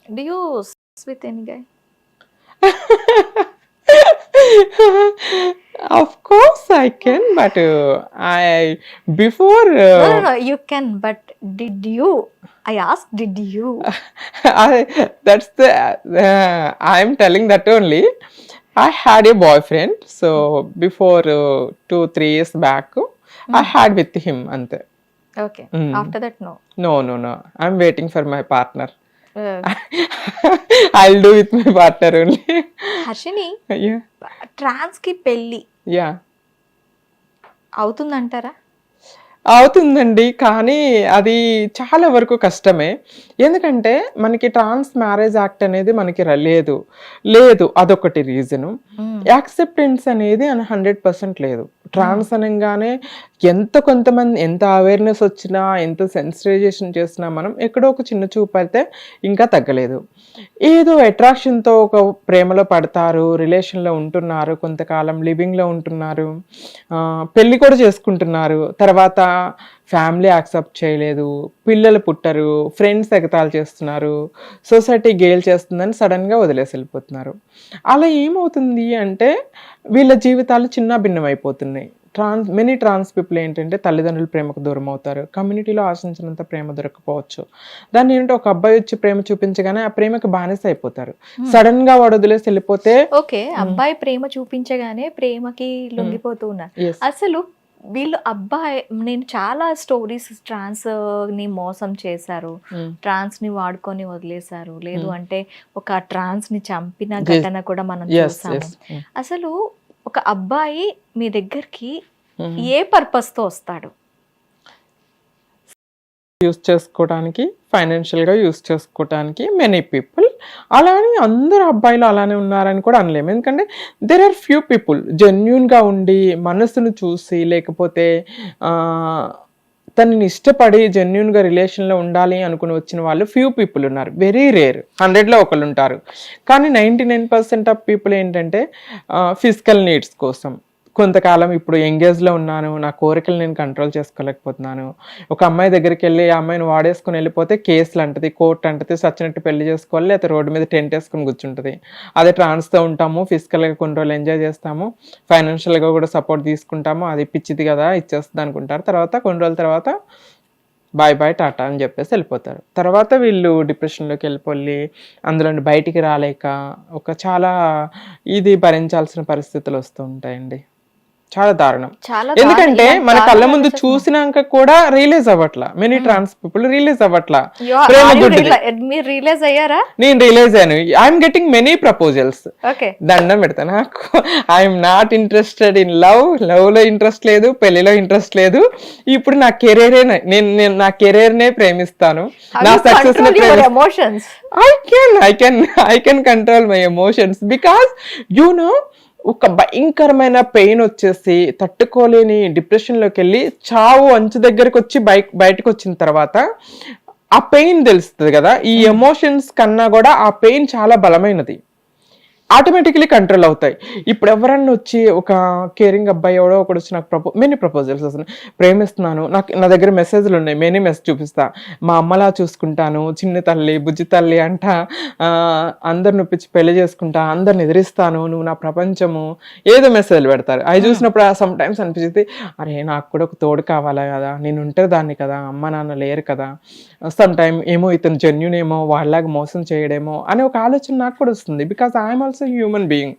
Do you sex with any guy? Of course I can, but I before No. You can, but did you? I asked, did you? that's the I'm telling that only. I had a boyfriend, so before 2-3 years back, I had with him ante. Okay. After that, no. No. I'm waiting for my partner. Uh, I'll do with my partner only. Harshini, Yeah. ట్రాన్స్ కి పెళ్ళి Yeah. అవుతుందంటారా? అవుతుందండి. కానీ అది చాలా వరకు కష్టమే. ఎందుకంటే మనకి ట్రాన్స్ మ్యారేజ్ యాక్ట్ అనేది మనకి లేదు. అదొకటి రీజను. యాక్సెప్టెన్స్ అనేది 100% లేదు. ట్రాన్స్ అనంగానే కొంతమంది ఎంత అవేర్‌నెస్ వచ్చినా, ఎంత సెన్సిటైజేషన్ చేసినా మనం ఎక్కడో ఒక చిన్న చూపయితే ఇంకా తగ్గలేదు. ఏదో అట్రాక్షన్‌తో ఒక ప్రేమలో పడతారు, రిలేషన్‌లో ఉంటున్నారు, కొంతకాలం లివింగ్‌లో ఉంటున్నారు, పెళ్లి కూడా చేసుకుంటున్నారు. తర్వాత ఫ్యామిలీ యాక్సెప్ట్ చేయలేదు, పిల్లలు పుట్టరు, ఫ్రెండ్స్ ఎగతాళి చేస్తున్నారు, సొసైటీ గేల్ చేస్తుందని సడన్‌గా వదిలేసి వెళ్ళిపోతున్నారు. అలా ఏమవుతుంది అంటే వీళ్ళ జీవితాలు చిన్నాభిన్నమైపోతున్నాయి. మెనీ ట్రాన్స్ పీపుల్ ఏంటంటే తల్లిదండ్రుల ప్రేమకు దూరం అవుతారు, కమ్యూనిటీలో ఆశించినంత ప్రేమ దొరకపోవచ్చు. దాన్ని ఏంటంటే ఒక అబ్బాయి వచ్చి ప్రేమ చూపించగానే ఆ ప్రేమకు బానిస అయిపోతారు. సడన్‌గా వాడు వదిలేసి వెళ్ళిపోతే ఓకే, అబ్బాయి ప్రేమ చూపించగానే ప్రేమకి లొంగిపోతూ ఉన్నారు. yes. అసలు వీళ్ళు అబ్బాయి, నేను చాలా స్టోరీస్ ట్రాన్స్ ని మోసం చేశారు, ట్రాన్స్ ని వాడుకొని వదిలేశారు, లేదు అంటే ఒక ట్రాన్స్ ని చంపిన ఘటన కూడా మనం చూసాము. అసలు ఒక అబ్బాయి మీ దగ్గరికి ఏ పర్పస్ తో వస్తాడు? యూస్ చేసుకోవడానికి, ఫైనాన్షియల్గా యూస్ చేసుకోవడానికి మెనీ పీపుల్. అలానే అందరు అబ్బాయిలు అలానే ఉన్నారని కూడా అనలేము. ఎందుకంటే దెర్ ఆర్ ఫ్యూ పీపుల్ జెన్యున్గా ఉండి మనసును చూసి, లేకపోతే తనని ఇష్టపడి జెన్యున్గా రిలేషన్లో ఉండాలి అనుకుని వచ్చిన వాళ్ళు ఫ్యూ పీపుల్ ఉన్నారు. వెరీ రేర్, 100లో ఒకళ్ళు ఉంటారు. కానీ 99% ఆఫ్ పీపుల్ ఏంటంటే ఫిజికల్ నీడ్స్ కోసం, కొంతకాలం ఇప్పుడు ఎంగేజ్లో ఉన్నాను, నా కోరికలు నేను కంట్రోల్ చేసుకోలేకపోతున్నాను, ఒక అమ్మాయి దగ్గరికి వెళ్ళి ఆ అమ్మాయిని వాడేసుకుని వెళ్ళిపోతే కేసులు అంటది, కోర్టు అంటది, సచ్చినట్టు పెళ్లి చేసుకోవాలి, లేకపోతే రోడ్డు మీద టెంట్ వేసుకుని కూర్చుంటుంది. అదే ట్రాన్స్తో ఉంటాము, ఫిజికల్గా కొన్ని రోజులు ఎంజాయ్ చేస్తాము, ఫైనాన్షియల్గా కూడా సపోర్ట్ తీసుకుంటాము, అది పిచ్చిది కదా ఇచ్చేస్తుంది అనుకుంటారు. తర్వాత కొన్ని రోజుల తర్వాత బాయ్ టాటా అని చెప్పేసి వెళ్ళిపోతారు. తర్వాత వీళ్ళు డిప్రెషన్లోకి వెళ్ళిపోయి అందులో బయటికి రాలేక ఒక చాలా ఇది భరించాల్సిన పరిస్థితులు వస్తూ ఉంటాయండి. చాలా దారుణం. ఎందుకంటే మన కళ్ళ ముందు చూసినాక కూడా రియలైజ్ అవ్వట్లా. మెనీ ట్రాన్స్ పీపుల్ రియలైజ్ అవ్వట్లా. మీరు రియలైజ్ అయ్యారా? నేను రియలైజ్ అయ్యాను. I'm getting many proposals. దండం పెడతా, నాకు I'm not interested in love లో ఇంట్రెస్ట్ లేదు, పెళ్లిలో ఇంట్రెస్ట్ లేదు. ఇప్పుడు నా కెరీరే, నేను నా కెరీర్ నే ప్రేమిస్తాను, నా సక్సెస్ ని ప్రేమిస్తాను. I can control my emotions because you know ఒక భయంకరమైన పెయిన్ వచ్చేసి తట్టుకోలేని డిప్రెషన్లోకి వెళ్ళి చావు అంచు దగ్గరకు వచ్చి బయటకు వచ్చిన తర్వాత ఆ పెయిన్ తెలుస్తుంది కదా. ఈ ఎమోషన్స్ కన్నా కూడా ఆ పెయిన్ చాలా బలమైనది, ఆటోమేటికలీ కంట్రోల్ అవుతాయి. ఇప్పుడు ఎవరన్నా వచ్చి ఒక కేరింగ్ అబ్బాయి ఎవడో ఒకటి వచ్చి నాకు మెనీ ప్రపోజల్స్ వస్తున్నాయి, ప్రేమిస్తున్నాను, నా దగ్గర మెసేజ్లు ఉన్నాయి, మెనీ మెసేజ్ చూపిస్తా, మా అమ్మలా చూసుకుంటాను, చిన్న తల్లి బుజ్జి తల్లి అంట, అందరిని ఒప్పించి పెళ్లి చేసుకుంటా, అందరిని ఎదిరిస్తాను, నువ్వు నా ప్రపంచము, ఏదో మెసేజ్లు పెడతారు. అవి చూసినప్పుడు సమ్ టైమ్స్ అనిపిస్తుంది, అరే నాకు కూడా ఒక తోడు కావాలా కదా, నేను ఉంటే దాన్ని కదా, అమ్మ నాన్న లేరు కదా, సమ్ టైమ్ ఏమో ఇతను జెన్యున్ ఏమో, వాళ్ళలాగా మోసం చేయడేమో అనే ఒక ఆలోచన నాకు కూడా వస్తుంది. Because I'm also human being.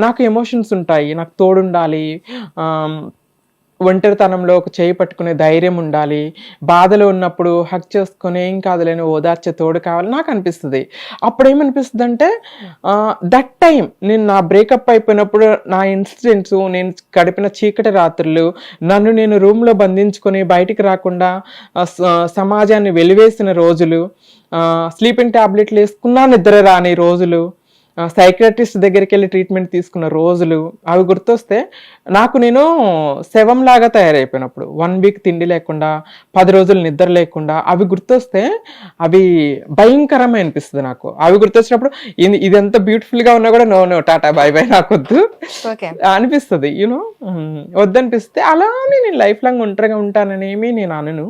నాకు ఎమోషన్స్ ఉంటాయి, నాకు తోడుండాలి, ఒంటరితనంలో ఒక చేయి పట్టుకునే ధైర్యం ఉండాలి, బాధలో ఉన్నప్పుడు హక్ చేసుకుని ఏం కాదులేని ఓదార్చే తోడు కావాలి నాకు అనిపిస్తుంది. అప్పుడు ఏమనిపిస్తుంది అంటే దట్ టైం నేను నా బ్రేకప్ అయిపోయినప్పుడు నా ఇన్సిడెంట్స్, నేను గడిపిన చీకటి రాత్రులు, నన్ను నేను రూమ్లో బంధించుకొని బయటికి రాకుండా సమాజాన్ని వెలివేసిన రోజులు, స్లీపింగ్ టాబ్లెట్లు వేసుకున్నా నిద్ర రాని రోజులు, సైకియాట్రిస్ట్ దగ్గరికి వెళ్ళి ట్రీట్మెంట్ తీసుకున్న రోజులు, అవి గుర్తొస్తే నాకు నేను శవంలాగా తయారైపోయినప్పుడు, 1 వీక్ తిండి లేకుండా, 10 రోజులు నిద్ర లేకుండా, అవి గుర్తొస్తే అవి భయంకరమే అనిపిస్తుంది నాకు. అవి గుర్తొచ్చినప్పుడు ఇది ఎంత బ్యూటిఫుల్గా ఉన్నా కూడా నో టాటా బై నాకొద్దు అనిపిస్తుంది, యూనో, వద్దనిపిస్తే. అలానే నేను లైఫ్ లాంగ్ ఒంటరిగా ఉంటాననేమి నేను అనను.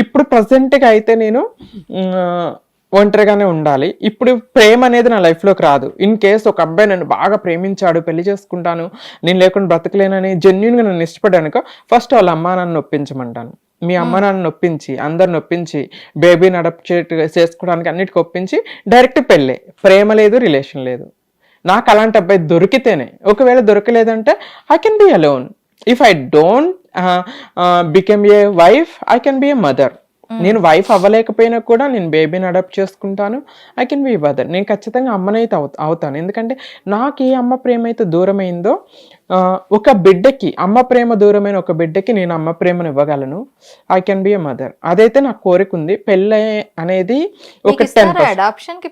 ఇప్పుడు ప్రజెంట్గా అయితే నేను ఒంటరిగానే ఉండాలి. ఇప్పుడు ప్రేమ అనేది నా లైఫ్లోకి రాదు. ఇన్ కేస్ ఒక అబ్బాయి నన్ను బాగా ప్రేమించాడు, పెళ్లి చేసుకుంటాను, నేను లేకుండా బ్రతకలేనని జెన్యున్గా నన్ను ఇష్టపడ్డానుకో, ఫస్ట్ వాళ్ళ అమ్మా నాన్న ఒప్పించమంటాను. మీ అమ్మ నాన్న ఒప్పించి, అందరిని ఒప్పించి, బేబీని అడాప్ట్ చేసుకోవడానికి అన్నిటికీ ఒప్పించి డైరెక్ట్ పెళ్ళే. ప్రేమ లేదు, రిలేషన్ లేదు. నాకు అలాంటి అబ్బాయి దొరికితేనే. ఒకవేళ దొరకలేదంటే I can be alone. If I don't become a wife, I can be a mother. నేను వైఫ్ అవ్వలేకపోయినా కూడా నేను బేబీని అడాప్ట్ చేసుకుంటాను. I can be mother. నేను ఖచ్చితంగా అమ్మనైతే అవుతాను. ఎందుకంటే నాకు ఏ అమ్మ ప్రేమ అయితే దూరమైందో, ఒక బిడ్డకి అమ్మ ప్రేమ దూరమైన ఒక బిడ్డకి నేను అమ్మ ప్రేమను ఇవ్వగలను. I can be a mother. అదైతే నాకు కోరిక ఉంది. పెళ్ళి అనేది ఒక 10%. అడాప్షన్ కి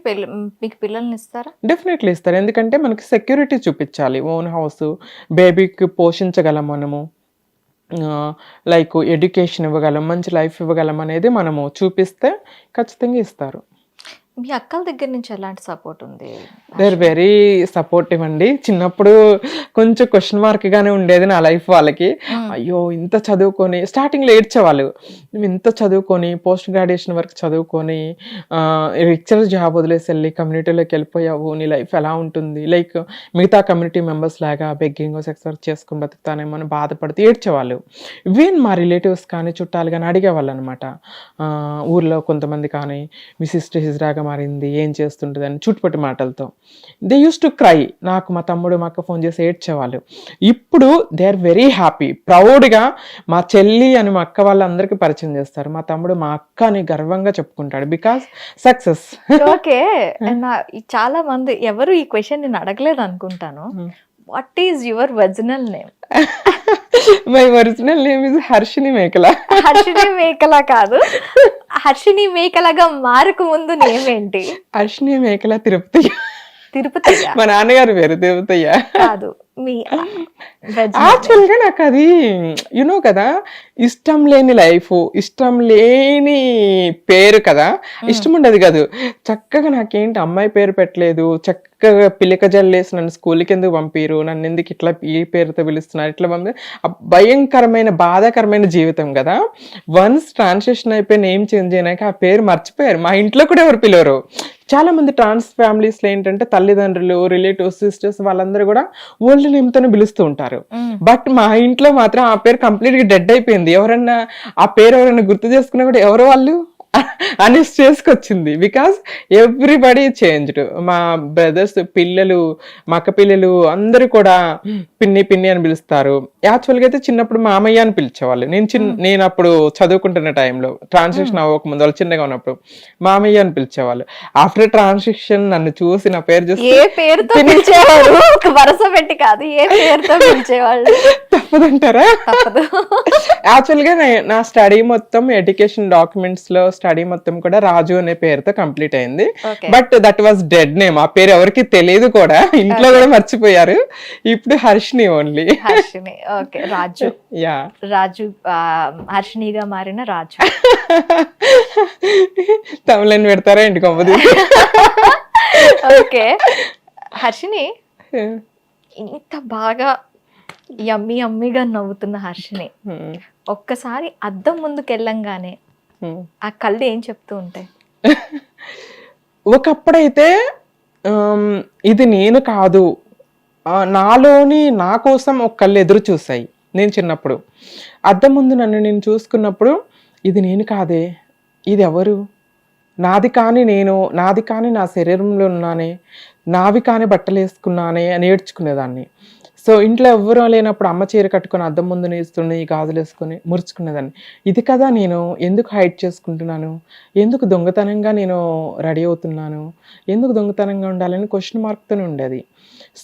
మీకు పిల్లల్ని ఇస్తారా? డెఫినెట్లీ ఇస్తారు. ఎందుకంటే మనకి సెక్యూరిటీ చూపించాలి. ఓన్ హౌస్, బేబీకి పోషించగలం మనము, లైక్ ఎడ్యుకేషన్ ఇవ్వగలం, మంచి లైఫ్ ఇవ్వగలం అనేది మనము చూపిస్తే ఖచ్చితంగా ఇస్తారు. మీ అక్కల దగ్గర నుంచి ఎలాంటి సపోర్ట్ ఉంది? దే ఆర్ వెరీ సపోర్టివ్ అండి. చిన్నప్పుడు కొంచెం క్వశ్చన్ మార్క్ గానే ఉండేది నా లైఫ్ వాళ్ళకి. అయ్యో ఇంత చదువుకొని, స్టార్టింగ్లో ఏడ్చేవాళ్ళు, నువ్వు ఇంత చదువుకొని పోస్ట్ గ్రాడ్యుయేషన్ వరకు చదువుకొని లెక్చరర్ జాబ్ వదిలేసి వెళ్ళి కమ్యూనిటీలోకి వెళ్ళిపోయావు, నీ లైఫ్ ఎలా ఉంటుంది, లైక్ మిగతా కమ్యూనిటీ మెంబర్స్ లాగా బెగ్గింగ్ సెక్స్ వర్క్ చేసుకుని బతుకుతానేమో అని బాధపడుతూ ఏడ్చేవాళ్ళు. ఈవెన్ మా రిలేటివ్స్ కానీ చుట్టాలు కానీ అడిగేవాళ్ళు అనమాట. ఊర్లో కొంతమంది కానీ మీ సిస్టర్ హిజ్రాగా మారింది, ఏం చేస్తుంటుంది అని చుట్టుపట్టి మాటలతో. They use to cry. నాకు మా తమ్ముడు మా అక్క ఫోన్ చేసి ఏడ్చేవాళ్ళు. ఇప్పుడు దే ఆర్ వెరీ హ్యాపీ, ప్రౌడ్గా మా చెల్లి అని మా అక్క వాళ్ళందరికీ పరిచయం చేస్తారు. మా తమ్ముడు మా అక్క అని గర్వంగా చెప్పుకుంటాడు, బికాస్ సక్సెస్. ఓకే, చాలా మంది ఎవరు ఈ క్వశ్చన్ నేను అడగలేదు అనుకుంటాను. What is your original name? My original name is Harshini మేకల. హర్షిని మేకల కాదు, హర్షిని మేకలగా మారకు ముందు నేమ్ ఏంటి? హర్షిని మేకల తిరుపతి. తిరుపతి మా నాన్నగారు పేరు తిరుపతయ్య కాదు, మీ యాక్చువల్ గా నాకు అది యునో కదా, ఇష్టం లేని లైఫ్, ఇష్టం లేని పేరు కదా, ఇష్టం ఉండదు కాదు. చక్కగా నాకేంటి అమ్మాయి పేరు పెట్టలేదు, చక్కగా పిలిక జల్లేసి నన్ను స్కూల్కి ఎందుకు పంపిరు, నన్ను ఎందుకు ఇట్లా ఈ పేరుతో పిలుస్తున్నారు, ఇట్లా పంపి భయంకరమైన బాధాకరమైన జీవితం కదా. వన్స్ ట్రాన్స్లేషన్ అయిపోయి నేమ్ చేంజ్ అయినాక ఆ పేరు మర్చిపోయారు. మా ఇంట్లో కూడా ఎవరు పిలవరు. చాలా మంది ట్రాన్స్ ఫ్యామిలీస్లో ఏంటంటే తల్లిదండ్రులు, రిలేటివ్స్, సిస్టర్స్ వాళ్ళందరూ కూడా ఓల్డ్ నేమ్తోనే పిలుస్తూ ఉంటారు. బట్ మా ఇంట్లో మాత్రం ఆ పేరు కంప్లీట్గా డెడ్ అయిపోయింది. ఎవరన్నా ఆ పేరు ఎవరైనా గుర్తు చేసుకున్నా కూడా ఎవరు వాళ్ళు అని చేసుకొచ్చింది. Because everybody changed. మా బ్రదర్స్ పిల్లలు, మా అక్క పిల్లలు అందరూ కూడా పిన్ని పిన్ని అని పిలుస్తారు. యాక్చువల్గా అయితే చిన్నప్పుడు మామయ్య అని పిలిచేవాళ్ళు. నేను అప్పుడు చదువుకుంటున్న టైంలో, ట్రాన్స్లేషన్ అవ్వకముందు, వాళ్ళు చిన్నగా ఉన్నప్పుడు మామయ్య అని పిలిచేవాళ్ళు. ఆఫ్టర్ ట్రాన్స్లేషన్ నన్ను చూసి నా పేరు చూసి ఏ పేరుతో పిలిచేవారు? వరుస పెట్టి కాదు, ఏ పేరుతో పిలిచేవాళ్ళు? తప్పదంటారా? యాక్చువల్గా నా స్టడీ మొత్తం, ఎడ్యుకేషన్ డాక్యుమెంట్స్ లో స్టడీ మొత్తం కూడా రాజు అనే పేరుతో కంప్లీట్ అయింది. But that was dead name. ఆ పేరు ఎవరికి తెలియదు కూడా, ఇంట్లో కూడా మర్చిపోయారు. ఇప్పుడు హర్షిని ఓన్లీ. హర్షిని. ఓకే, రాజు. యా, రాజు హర్షినిగా మారిన రాజు. తమిళని పెడతారా ఇంటికి అవ్వదు. ఓకే, హర్షిని ఇంత బాగా యమ్మీ యమ్మీగా నవ్వుతున్న హర్షిని ఒక్కసారి అద్దం ముందుకు వెళ్ళంగానే ఆ కళ్ళు ఏం చెప్తూ ఉంటాయి? ఒకప్పుడైతే ఇది నేను కాదు, నాలోని నా కోసం ఒక కళ్ళు ఎదురు చూసాయి. నేను చిన్నప్పుడు అద్దం ముందు నన్ను నేను చూసుకున్నప్పుడు, ఇది నేను కాదే, ఇది ఎవరు, నాది కాని నేను, నాది కాని నా శరీరంలో ఉన్నానే, నావి కాని బట్టలు వేసుకున్నానే అని ఏడ్చుకునేదాన్ని. సో ఇంట్లో ఎవ్వరూ లేనప్పుడు అమ్మ చీర కట్టుకొని అద్దం ముందు నేస్తుండే, ఈ గాజులు వేసుకొని మురుచుకునేదాన్ని. ఇది కదా నేను, ఎందుకు హైడ్ చేసుకుంటున్నాను, ఎందుకు దొంగతనంగా నేను రెడీ అవుతున్నాను, ఎందుకు దొంగతనంగా ఉండాలని క్వశ్చన్ మార్క్తోనే ఉండేది.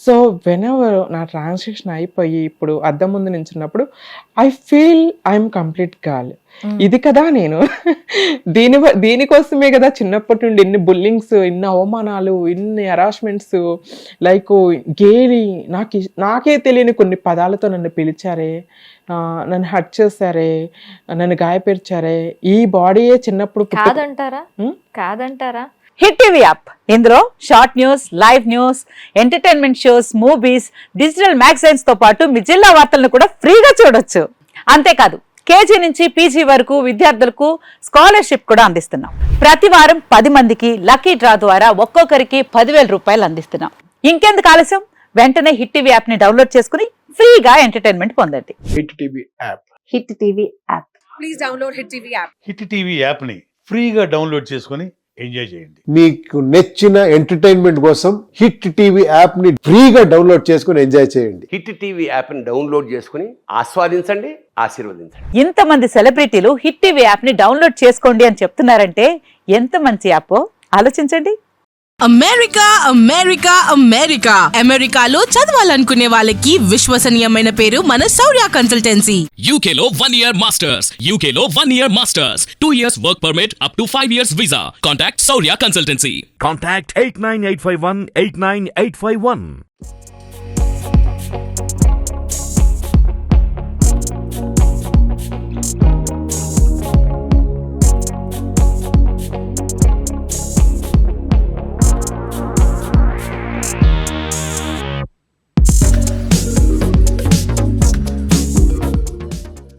సో వెనెవర్ నా ట్రాన్స్లేషన్ అయిపోయి ఇప్పుడు అద్దం ముందు నించున్నప్పుడు I feel I'm complete girl. ఇది కదా నేను. దీనికోసమే కదా చిన్నప్పటి నుండి ఇన్ని బుల్లింగ్స్, ఇన్ని అవమానాలు, ఇన్ని హరాస్మెంట్స్, లైక్ గేలి, నాకే తెలియని కొన్ని పదాలతో నన్ను పిలిచారే, నన్ను హర్ట్ చేశారే, నన్ను గాయపరిచారే. ఈ బాడీయే చిన్నప్పుడు కాదంటారా? హిట్ టీవీ యాప్, ఇందులో short news, live news, entertainment shows, movies, digital magazines తో పాటు మీ జిల్లా వార్తలను కూడా ఫ్రీగా చూడొచ్చు. అంతేకాదు కేజీ నుంచి పీజీ వరకు విద్యార్థులకు స్కాలర్షిప్ కూడా అందిస్తున్నాం. ప్రతి వారం 10 మందికి లక్కీ డ్రా ద్వారా ఒక్కొక్కరికి 10,000 రూపాయలు అందిస్తున్నాం. ఇంకెందుకు ఆలస్యం, వెంటనే హిట్ టీవీ యాప్ ని డౌన్లోడ్ చేసుకుని ఫ్రీగా ఎంటర్టైన్మెంట్ పొందండి. Hit TV app. Hit TV app. Please download hit TV app. Hit TV యాప్ని ఫ్రీగా డౌన్లోడ్ చేసుకొని ఎంజాయ్ చేయండి. మీకు నచ్చిన ఎంటర్టైన్మెంట్ కోసం హిట్ టీవీ యాప్ ని ఫ్రీగా డౌన్లోడ్ చేసుకుని ఎంజాయ్ చేయండి. హిట్ టీవీ యాప్ని డౌన్లోడ్ చేసుకుని ఆస్వాదించండి, ఆశీర్వదించండి. ఇంతమంది సెలబ్రిటీలు హిట్ టీవీ యాప్ ని డౌన్లోడ్ చేసుకోండి అని చెప్తున్నారంటే ఎంత మంచి యాప్ ఆలోచించండి. అమెరికా అమెరికా అమెరికా అమెరికాలో చదవాలనుకునే వాళ్ళకి విశ్వసనీయమైన పేరు మన శౌర్య కన్సల్టెన్సీ. UK లో 1 year masters. UK లో 1 year masters. 2 years work permit up to 5 years visa. Contact Saurya Consultancy. Contact 89851 89851.